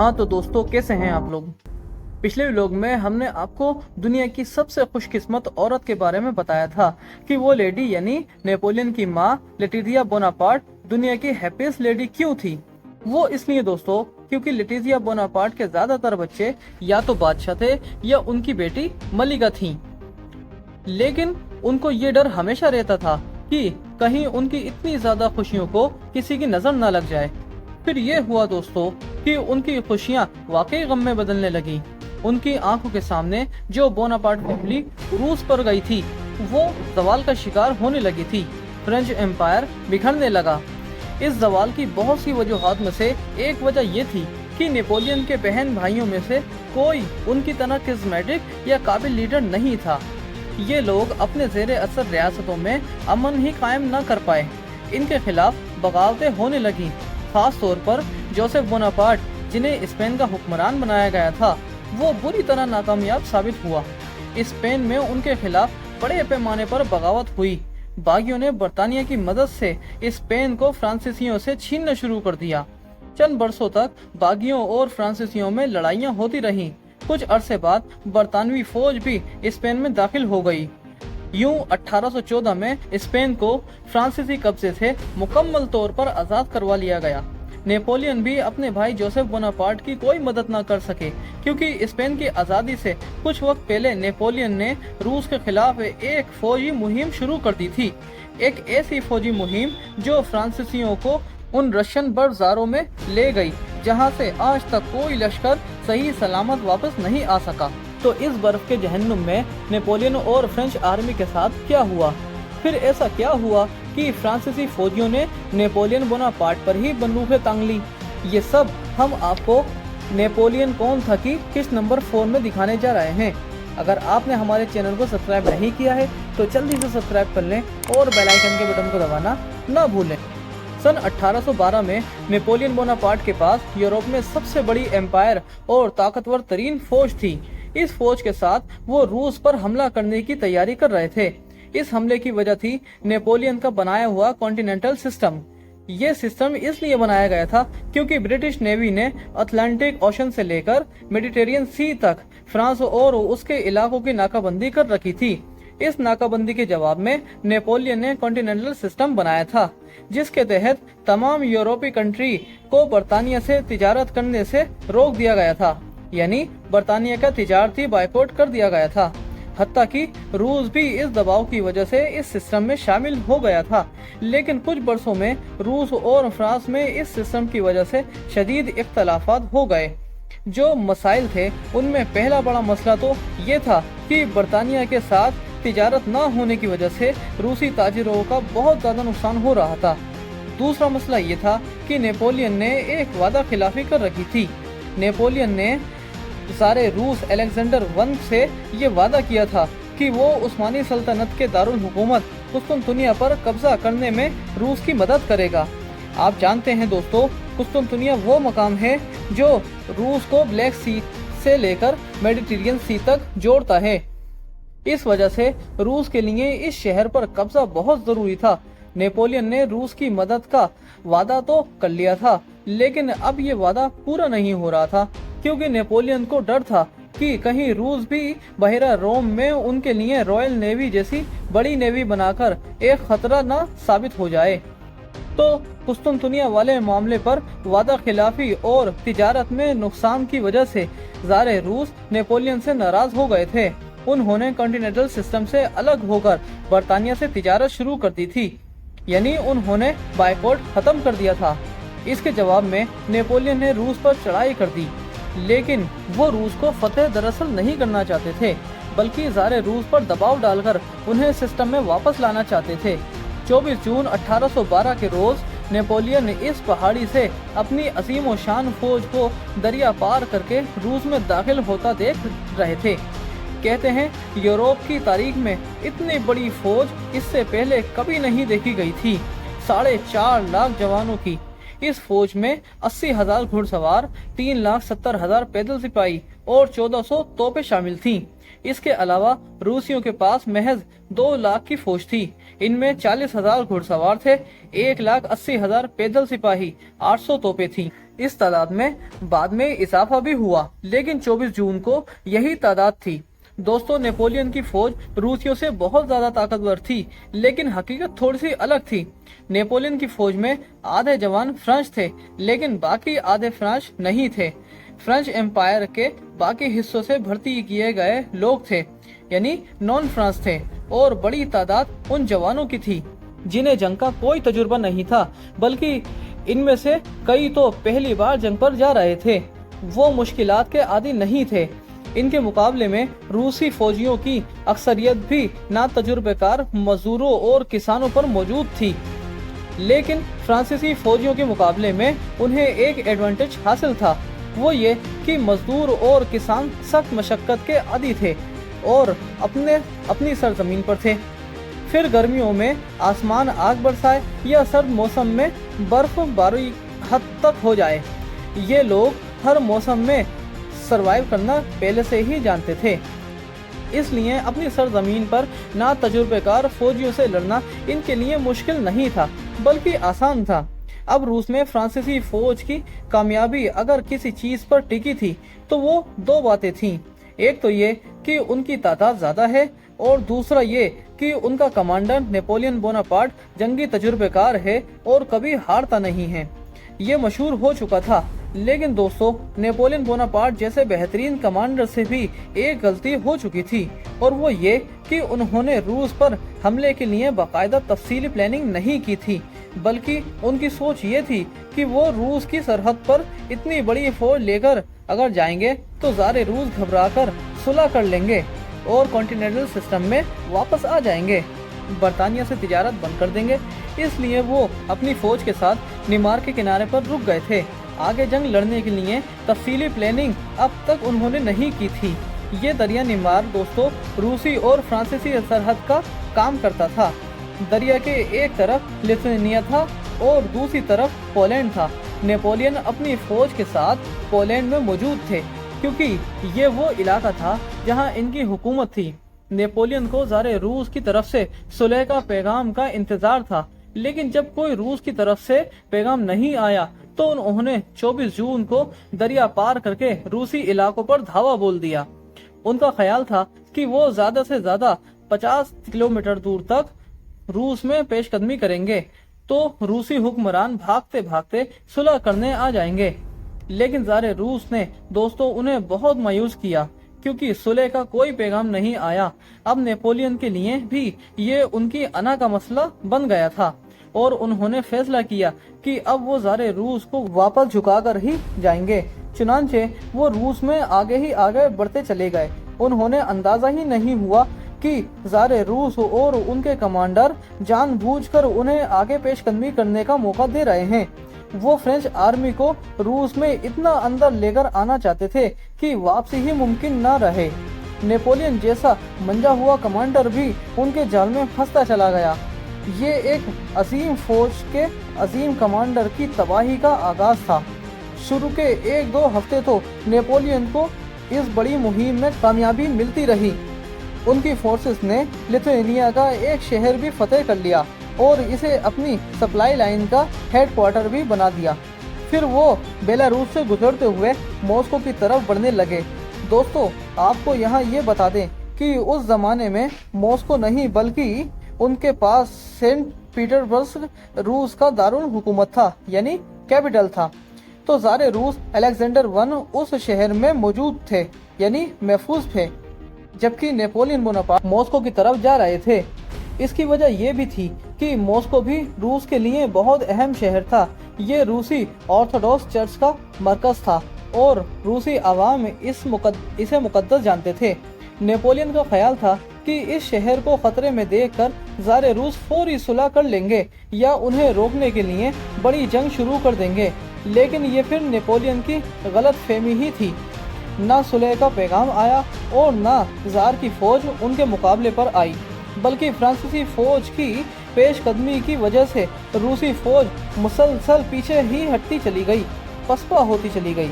हाँ तो दोस्तों, कैसे हैं आप लोग। पिछले व्लॉग में हमने आपको दुनिया की सबसे खुशकिस्मत औरत के बारे में बताया था कि वो लेडी यानी नेपोलियन की माँ लेटिजिया बोनापार्ट दुनिया की हैप्पीएस्ट लेडी क्यों थी। वो इसलिए दोस्तों क्योंकि लेटिजिया बोनापार्ट के ज्यादातर बच्चे या तो बादशाह थे या उनकी बेटी मलिका थी। लेकिन उनको ये डर हमेशा रहता था कि कहीं उनकी इतनी ज्यादा खुशियों को किसी की नजर न लग जाए। फिर ये हुआ दोस्तों कि उनकी खुशियाँ वाकई गम में बदलने लगी। उनकी आंखों के सामने जो बोनापार्ट फैमिली रूस पर गई थी वो जवाल का शिकार होने लगी थी। फ्रेंच एम्पायर बिखरने लगा। इस जवाल की बहुत सी वजूहात में से एक वजह ये थी कि नेपोलियन के बहन भाइयों में से कोई उनकी तरह किस्मेटिक या काबिल लीडर नहीं था। ये लोग अपने ज़ेरे असर रियासतों में अमन ही कायम न कर पाए। इनके खिलाफ बगावतें होने लगी। खास तौर पर जोसेफ बोनापार्ट, जिन्हें स्पेन का हुक्मरान बनाया गया था, वो बुरी तरह नाकामयाब साबित हुआ। स्पेन में उनके खिलाफ बड़े पैमाने पर बगावत हुई। बागियों ने बर्तानिया की मदद से स्पेन को फ्रांसीसियों से छीनना शुरू कर दिया। चंद बरसों तक बागियों और फ्रांसीसियों में लड़ाइयाँ होती रहीं। कुछ अरसे बाद बरतानवी फौज भी स्पेन में दाखिल हो गई। यूं 1814 में स्पेन को फ्रांसीसी कब्जे से मुकम्मल तौर पर आज़ाद करवा लिया गया। नेपोलियन भी अपने भाई जोसेफ बोनापार्ट की कोई मदद न कर सके क्योंकि स्पेन की आज़ादी से कुछ वक्त पहले नेपोलियन ने रूस के खिलाफ एक फौजी मुहिम शुरू कर दी थी। एक ऐसी फौजी मुहिम जो फ्रांसीसियों को उन रशियन बर्फज़ारों में ले गई जहां से आज तक कोई लश्कर सही सलामत वापस नहीं आ सका। तो इस बर्फ के जहन्नुम में नेपोलियन और फ्रेंच आर्मी के साथ क्या हुआ? फिर ऐसा क्या हुआ कि फ्रांसीसी फौजियों ने नेपोलियन बोनापार्ट पर ही बंदूकें टांग ली? ये सब हम आपको नेपोलियन कौन था कि किस नंबर 4 में दिखाने जा रहे हैं। अगर आपने हमारे चैनल को सब्सक्राइब नहीं किया है तो जल्दी से सब्सक्राइब कर लें और बेल आइकन के बटन को दबाना न भूलें। सन 1812 में नेपोलियन बोनापार्ट के पास यूरोप में सबसे बड़ी एम्पायर और ताकतवर तरीन फौज थी। इस फौज के साथ वो रूस पर हमला करने की तैयारी कर रहे थे। इस हमले की वजह थी नेपोलियन का बनाया हुआ कॉन्टिनेंटल सिस्टम। ये सिस्टम इसलिए बनाया गया था क्योंकि ब्रिटिश नेवी ने अटलांटिक ओशन से लेकर मेडिटेरियन सी तक फ्रांस और उसके इलाकों की नाकाबंदी कर रखी थी। इस नाकाबंदी के जवाब में नेपोलियन ने कॉन्टिनेंटल सिस्टम बनाया था जिसके तहत तमाम यूरोपीय कंट्री को बर्तानिया से तिजारत करने से रोक दिया गया था, यानी बर्तानिया का तिजारती बायकॉट कर दिया गया था। हत्ता कि रूस भी इस दबाव की वजह से इस सिस्टम में शामिल हो गया था। लेकिन कुछ बरसों में रूस और फ्रांस में इस सिस्टम की वजह से शदीद इख्तलाफात हो गए। जो मसाइल थे उनमें पहला बड़ा मसला तो ये था कि बर्तानिया के साथ तिजारत न होने की वजह से रूसी ताजिरों का बहुत ज़्यादा नुकसान हो रहा था। दूसरा मसला ये था कि नेपोलियन ने एक वादा खिलाफी कर रखी थी। नेपोलियन ने सारे रूस अलेक्जेंडर वन से ये वादा किया था कि वो उस्मानी सल्तनत के दारुल हुकूमत कुस्तुनतुनिया पर कब्जा करने में रूस की मदद करेगा। आप जानते हैं दोस्तों, कुस्तुनतुनिया वो मकाम है जो रूस को ब्लैक सी से लेकर मेडिटेरियन सी तक जोड़ता है। इस वजह से रूस के लिए इस शहर पर कब्जा बहुत जरूरी था। नेपोलियन ने रूस की मदद का वादा तो कर लिया था, लेकिन अब ये वादा पूरा नहीं हो रहा था क्योंकि नेपोलियन को डर था कि कहीं रूस भी बहिरा रोम में उनके लिए रॉयल नेवी जैसी बड़ी नेवी बनाकर एक खतरा न साबित हो जाए। तो कुस्तुनतुनिया वाले मामले पर वादा खिलाफी और तिजारत में नुकसान की वजह से ज़ारे रूस नेपोलियन से नाराज हो गए थे। उन्होंने कॉन्टिनेंटल सिस्टम से अलग होकर बर्तानिया से तिजारत शुरू कर दी थी, यानी उन्होंने बायकॉट खत्म कर दिया था। इसके जवाब में नेपोलियन ने रूस पर चढ़ाई कर दी, लेकिन वो रूस को फतेह दरअसल नहीं करना चाहते थे, बल्कि ज़ारे रूस पर दबाव डालकर उन्हें सिस्टम में वापस लाना चाहते थे। 24 जून 1812 के रोज नेपोलियन इस पहाड़ी से अपनी असीम व शान फौज को दरिया पार करके रूस में दाखिल होता देख रहे थे। कहते हैं यूरोप की तारीख में इतनी बड़ी फौज इससे पहले कभी नहीं देखी गई थी। 4.5 लाख जवानों की इस फौज में 80,000 घुड़सवार, 3,70,000 पैदल सिपाही और 1400 तोपें शामिल थीं। इसके अलावा रूसियों के पास महज 2 लाख की फौज थी। इनमें 40,000 घुड़सवार थे, 1,80,000 पैदल सिपाही, 800 तोपें थीं। इस तादाद में बाद में इजाफा भी हुआ, लेकिन 24 जून को यही तादाद थी। दोस्तों, नेपोलियन की फौज रूसियों से बहुत ज्यादा ताकतवर थी, लेकिन हकीकत थोड़ी सी अलग थी। नेपोलियन की फौज में आधे जवान फ्रेंच थे, लेकिन बाकी आधे फ्रेंच नहीं थे। फ्रेंच एम्पायर के बाकी हिस्सों से भर्ती किए गए लोग थे, यानी नॉन फ्रांस थे, और बड़ी तादाद उन जवानों की थी जिन्हें जंग का कोई तजुर्बा नहीं था, बल्कि इनमें से कई तो पहली बार जंग पर जा रहे थे। वो मुश्किलात के आदी नहीं थे। इनके मुकाबले में रूसी फौजियों की अक्सरियत भी ना तजुर्बेकार मजदूरों और किसानों पर मौजूद थी, लेकिन फ्रांसीसी फौजियों के मुकाबले में उन्हें एक एडवांटेज हासिल था। वो ये कि मजदूर और किसान सख्त मशक्कत के आदी थे और अपनी सरजमीन पर थे। फिर गर्मियों में आसमान आग बरसाए या सर्द मौसम में बर्फबारी हद तक हो जाए, ये लोग हर मौसम में सरवाइव करना पहले से ही जानते थे। इसलिए अपनी सरजमीन पर ना तजुर्बेकार फौजियों से लड़ना इनके लिए मुश्किल नहीं था, बल्कि आसान था। अब रूस में फ्रांसीसी फौज की कामयाबी अगर किसी चीज पर टिकी थी तो वो दो बातें थीं। एक तो ये कि उनकी तादाद ज्यादा है, और दूसरा ये कि उनका कमांडर नेपोलियन बोनापार्ट जंगी तजुर्बेकार है और कभी हारता नहीं है। ये मशहूर हो चुका था। लेकिन दोस्तों, नेपोलियन बोनापार्ट जैसे बेहतरीन कमांडर से भी एक गलती हो चुकी थी, और वो ये कि उन्होंने रूस पर हमले के लिए बाकायदा तफसीली प्लानिंग नहीं की थी, बल्कि उनकी सोच ये थी कि वो रूस की सरहद पर इतनी बड़ी फौज लेकर अगर जाएंगे तो सारे रूस घबराकर सुलह कर लेंगे और कॉन्टिनेंटल सिस्टम में वापस आ जाएंगे, बर्तानिया से तिजारत बंद कर देंगे। इसलिए वो अपनी फौज के साथ नीमार के किनारे पर रुक गए थे। आगे जंग लड़ने के लिए तफसीली प्लानिंग अब तक उन्होंने नहीं की थी। ये दरिया नीमार दोस्तों रूसी और फ्रांसीसी सरहद का काम करता था। दरिया के एक तरफ लिथुआनिया था और दूसरी तरफ पोलैंड था। नेपोलियन अपनी फौज के साथ पोलैंड में मौजूद थे, क्योंकि ये वो इलाका था जहां इनकी हुकूमत थी। नेपोलियन को ज़ारे रूस की तरफ से सुलह का पैगाम का इंतजार था, लेकिन जब कोई रूस की तरफ से पैगाम नहीं आया तो उन्होंने 24 जून को दरिया पार करके रूसी इलाकों पर धावा बोल दिया। उनका ख्याल था कि वो ज्यादा से ज्यादा 50 किलोमीटर दूर तक रूस में पेशकदमी करेंगे तो रूसी हुक्मरान भागते भागते सुलह करने आ जाएंगे। लेकिन ज़ारे रूस ने दोस्तों उन्हें बहुत मायूस किया, क्योंकि सुलह का कोई पैगाम नहीं आया। अब नेपोलियन के लिए भी ये उनकी अना का मसला बन गया था, और उन्होंने फैसला किया कि अब वो ज़ारे रूस को वापस झुकाकर ही जाएंगे। चुनांचे वो रूस में आगे ही आगे बढ़ते चले गए। उन्होंने अंदाजा ही नहीं हुआ कि ज़ारे रूस और उनके कमांडर जानबूझकर उन्हें आगे पेशकदमी करने का मौका दे रहे हैं। वो फ्रेंच आर्मी को रूस में इतना अंदर लेकर आना चाहते थे कि वापसी ही मुमकिन न रहे। नेपोलियन जैसा मंजा हुआ कमांडर भी उनके जाल में फंसता चला गया। ये एक अजीम फौज के अजीम कमांडर की तबाही का आगाज था। शुरू के 1-2 हफ्ते तो नेपोलियन को इस बड़ी मुहिम में कामयाबी मिलती रही। उनकी फोर्सेस ने लिथुआनिया का एक शहर भी फतेह कर लिया और इसे अपनी सप्लाई लाइन का हेडक्वार्टर भी बना दिया। फिर वो बेलारूस से गुजरते हुए मॉस्को की तरफ बढ़ने लगे। दोस्तों, आपको यहाँ ये बता दें कि उस जमाने में मॉस्को नहीं बल्कि उनके पास सेंट पीटर्सबर्ग रूस का दारुल हुकूमत था, यानी कैपिटल था। तो ज़ारे रूस अलेक्जेंडर वन उस शहर में मौजूद थे, यानी महफूज थे, जबकि नेपोलियन बोनापार्ट मॉस्को की तरफ जा रहे थे। इसकी वजह यह भी थी कि मॉस्को भी रूस के लिए बहुत अहम शहर था। ये रूसी ऑर्थोडॉक्स चर्च का मरकज था और रूसी आवाम इसे मुकद्दस जानते थे। नेपोलियन का ख्याल था कि इस शहर को खतरे में देखकर ज़ारे रूस फौरी सुलह कर लेंगे या उन्हें रोकने के लिए बड़ी जंग शुरू कर देंगे। लेकिन ये फिर नेपोलियन की गलत फहमी ही थी। ना सुलह का पैगाम आया और ना ज़ार की फौज उनके मुकाबले पर आई, बल्कि फ्रांसीसी फौज की पेशकदमी की वजह से रूसी फौज मुसलसल पीछे ही हटती चली गई, पसपा होती चली गई।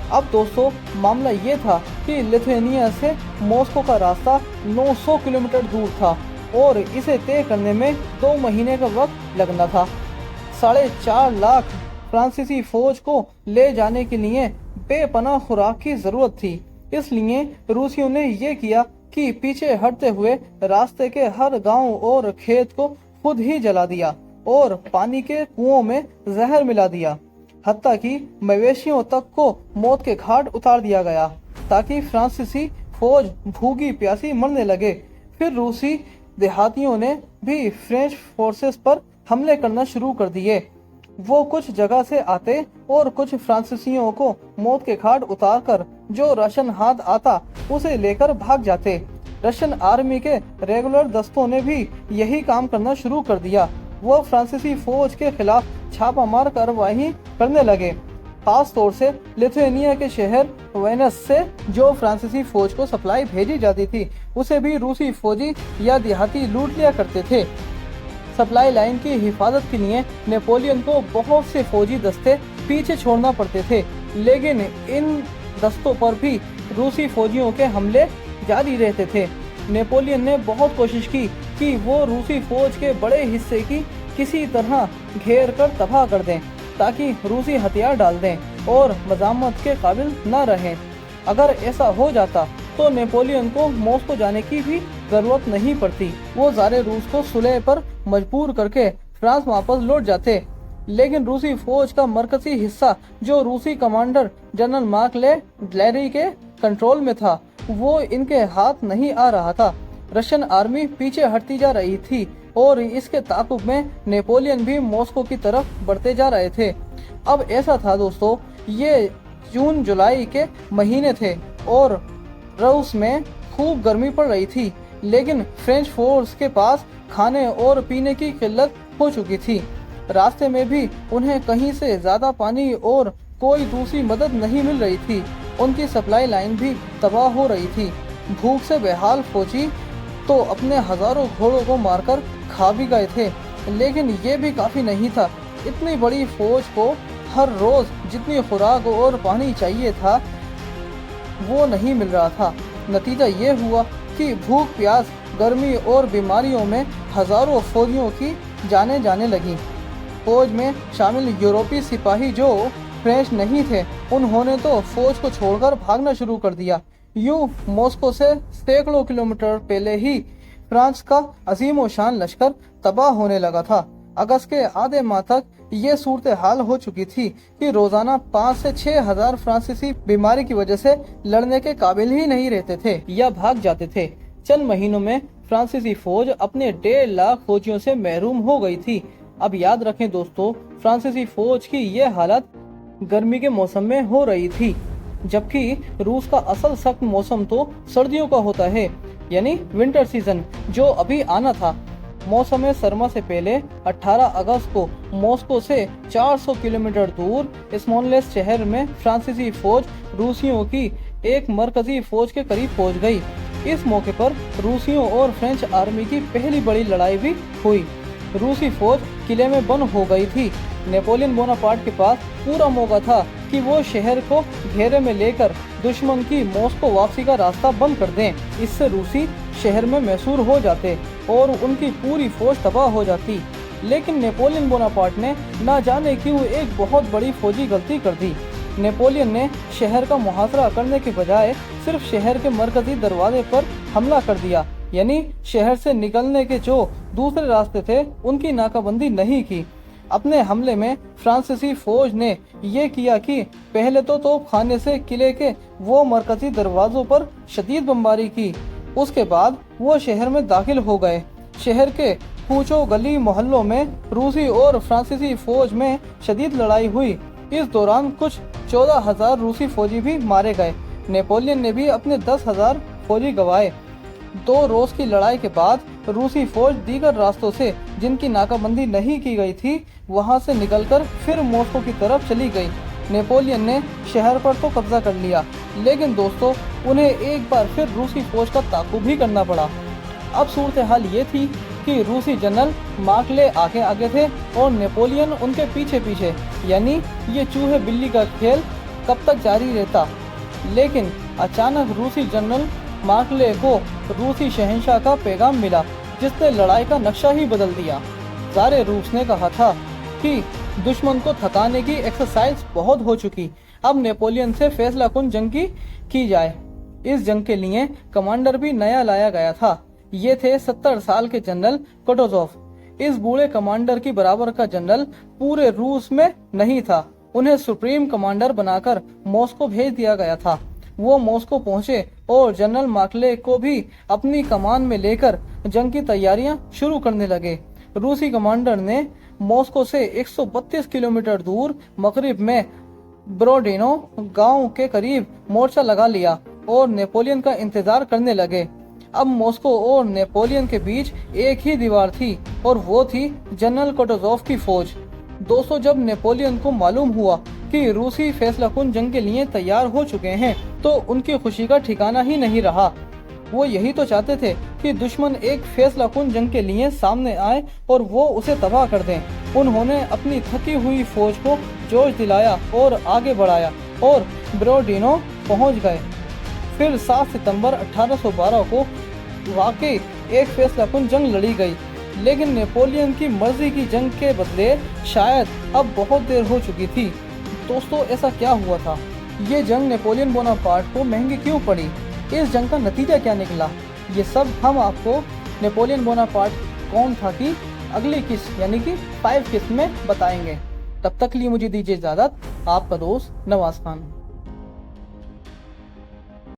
अब दोस्तों, मामला ये था कि लिथुआनिया से मॉस्को का रास्ता 900 किलोमीटर दूर था और इसे तय करने में 2 महीने का वक्त लगना था। 4.5 लाख फ्रांसीसी फौज को ले जाने के लिए बेपनाह खुराक की जरूरत थी। इसलिए रूसियों ने ये किया कि पीछे हटते हुए रास्ते के हर गांव और खेत को खुद ही जला दिया और पानी के कुओं में जहर मिला दिया। हत्ता कि मवेशियों तक को मौत के घाट उतार दिया गया ताकि फ्रांसीसी फौज भूखी प्यासी मरने लगे। फिर रूसी देहातियों ने भी फ्रेंच फोर्सेस पर हमले करना शुरू कर दिए। वो कुछ जगह से आते और कुछ फ्रांसीसियों को मौत के घाट उतारकर जो राशन हाथ आता उसे लेकर भाग जाते। रशियन आर्मी के रेगुलर दस्तों ने भी यही काम करना शुरू कर दिया। वो फ्रांसीसी फौज के खिलाफ छापामार कार्रवाई करने लगे, खास तौर से लिथुआनिया के शहर वेनस से जो फ्रांसीसी फौज को सप्लाई भेजी जाती थी उसे भी रूसी फौजी या देहाती लूट लिया करते थे। सप्लाई लाइन की हिफाजत के लिए नेपोलियन को बहुत से फौजी दस्ते पीछे छोड़ना पड़ते थे, लेकिन इन दस्तों पर भी रूसी फौजियों के हमले जारी रहते थे। नेपोलियन ने बहुत कोशिश की कि वो रूसी फौज के बड़े हिस्से की किसी तरह घेर कर तबाह कर दें ताकि रूसी हथियार डाल दें और मज़ामत के काबिल न रहें। अगर ऐसा हो जाता तो नेपोलियन को मॉस्को जाने की भी जरूरत नहीं पड़ती। वो ज़ारे रूस को सुलह पर मजबूर करके फ्रांस वापस लौट जाते। लेकिन रूसी फौज का मरकजी हिस्सा जो रूसी कमांडर जनरल मार्क ले ग्लैरी के कंट्रोल में था वो इनके हाथ नहीं आ रहा था। रशियन आर्मी पीछे हटती जा रही थी और इसके ताकुब में नेपोलियन भी मॉस्को की तरफ बढ़ते जा रहे थे। अब ऐसा था दोस्तों, ये जून जुलाई के महीने थे और रूस में खूब गर्मी पड़ रही थी, लेकिन फ्रेंच फोर्स के पास खाने और पीने की किल्लत हो चुकी थी। रास्ते में भी उन्हें कहीं से ज्यादा पानी और कोई दूसरी मदद नहीं मिल रही थी। उनकी सप्लाई लाइन भी तबाह हो रही थी। भूख से बेहाल फौजी तो अपने हजारों घोड़ों को मारकर खा भी गए थे, लेकिन ये भी काफी नहीं था। इतनी बड़ी फौज को हर रोज जितनी खुराक और पानी चाहिए था वो नहीं मिल रहा था। नतीजा ये हुआ कि भूख, प्यास, गर्मी और बीमारियों में हजारों फौजियों की जानें जाने लगी। फौज में शामिल यूरोपीय सिपाही जो फ्रेंच नहीं थे उन्होंने तो फौज को छोड़कर भागना शुरू कर दिया। यूं मॉस्को से सैकड़ों किलोमीटर पहले ही फ्रांस का अजीम व शान लश्कर तबाह होने लगा था। अगस्त के आधे माह तक ये सूरत हाल हो चुकी थी कि रोजाना 5 से 6 हजार फ्रांसीसी बीमारी की वजह से लड़ने के काबिल ही नहीं रहते थे या भाग जाते थे। चंद महीनों में फ्रांसीसी फौज अपने 1.5 लाख फौजियों से महरूम हो गई थी। अब याद रखें दोस्तों, फ्रांसीसी फौज की ये हालत गर्मी के मौसम में हो रही थी, जबकि रूस का असल सख्त मौसम तो सर्दियों का होता है, यानी विंटर सीजन जो अभी आना था। मौसम सरमा से पहले 18 अगस्त को मॉस्को से 400 किलोमीटर दूर स्मोलेंस्क शहर में फ्रांसीसी फौज रूसियों की एक मरकजी फौज के करीब पहुंच गई। इस मौके पर रूसियों और फ्रेंच आर्मी की पहली बड़ी लड़ाई भी हुई। रूसी फौज किले में बंद हो गई थी। नेपोलियन बोनापार्ट के पास पूरा मौका था कि वो शहर को घेरे में लेकर दुश्मन की मॉस्को वापसी का रास्ता बंद कर दें। इससे रूसी शहर में मैसूर हो जाते और उनकी पूरी फौज तबाह हो जाती। लेकिन नेपोलियन बोनापार्ट ने न जाने क्यों एक बहुत बड़ी फौजी गलती कर दी। नेपोलियन ने शहर का मुहासरा करने के बजाय सिर्फ शहर के मरकजी दरवाजे पर हमला कर दिया, यानी शहर से निकलने के जो दूसरे रास्ते थे उनकी नाकाबंदी नहीं की। अपने हमले में फ्रांसीसी फौज ने ये किया कि पहले तो तोपखाने से किले के वो मरकजी दरवाजों पर शदीद बमबारी की। उसके बाद वो शहर में दाखिल हो गए। शहर के कूचो गली मोहल्लों में रूसी और फ्रांसीसी फौज में शदीद लड़ाई हुई। इस दौरान कुछ 14,000 रूसी फौजी भी मारे गए। नेपोलियन ने भी अपने 10,000 फौजी गंवाए। 2 रोज की लड़ाई के बाद रूसी फौज दीगर रास्तों से जिनकी नाकाबंदी नहीं की गई थी वहां से निकलकर फिर मॉस्को की तरफ चली गई। नेपोलियन ने शहर पर तो कब्जा कर लिया, लेकिन दोस्तों उन्हें एक बार फिर रूसी फौज का ताक़ुब भी करना पड़ा। अब सूरत हाल ये थी कि रूसी जनरल मार्क ले आगे आगे थे और नेपोलियन उनके पीछे पीछे, यानी ये चूहे बिल्ली का खेल कब तक जारी रहता। लेकिन अचानक रूसी जनरल मार्क ले को रूसी शहंशाह का पैगाम मिला, जिसने लड़ाई का नक्शा ही बदल दिया। ज़ारे रूस ने कहा था कि दुश्मन को थकाने की एक्सरसाइज बहुत हो चुकी, अब नेपोलियन से फैसला कुन जंग की जाए। इस जंग के लिए कमांडर भी नया लाया गया था। ये थे 70 साल के जनरल कुतुज़ोव। इस बूढ़े कमांडर की बराबर का जनरल पूरे रूस में नहीं था। उन्हें सुप्रीम कमांडर बनाकर मॉस्को भेज दिया गया था। वो मॉस्को पहुंचे और जनरल मार्कले को भी अपनी कमान में लेकर जंग की तैयारियां शुरू करने लगे। रूसी कमांडर ने मॉस्को से 132 किलोमीटर दूर मगरिब में ब्रोडिनो गांव के करीब मोर्चा लगा लिया और नेपोलियन का इंतजार करने लगे। अब मॉस्को और नेपोलियन के बीच एक ही दीवार थी और वो थी जनरल कुतुज़ोव की फौज। दोस्तों, जब नेपोलियन को मालूम हुआ कि रूसी फैसलाकुन जंग के लिए तैयार हो चुके हैं तो उनकी खुशी का ठिकाना ही नहीं रहा। वो यही तो चाहते थे कि दुश्मन एक फैसलाकुन जंग के लिए सामने आए और वो उसे तबाह कर दें। उन्होंने अपनी थकी हुई फौज को जोश दिलाया और आगे बढ़ाया और ब्रोडिनो पहुंच गए। फिर 7 सितंबर 1812 को वाकई एक फैसलाकुन जंग लड़ी गई, लेकिन नेपोलियन की मर्जी की जंग के बदले शायद अब बहुत देर हो चुकी थी। दोस्तों, ऐसा क्या हुआ था? ये जंग नेपोलियन बोनापार्ट को महंगी क्यों पड़ी? इस जंग का नतीजा क्या निकला? ये सब हम आपको नेपोलियन बोनापार्ट कौन था की अगली किस्त यानी कि 5 किस्त में बताएंगे। तब तक लिए मुझे दीजिए इजाजत। आपका दोस्त नवाज खान।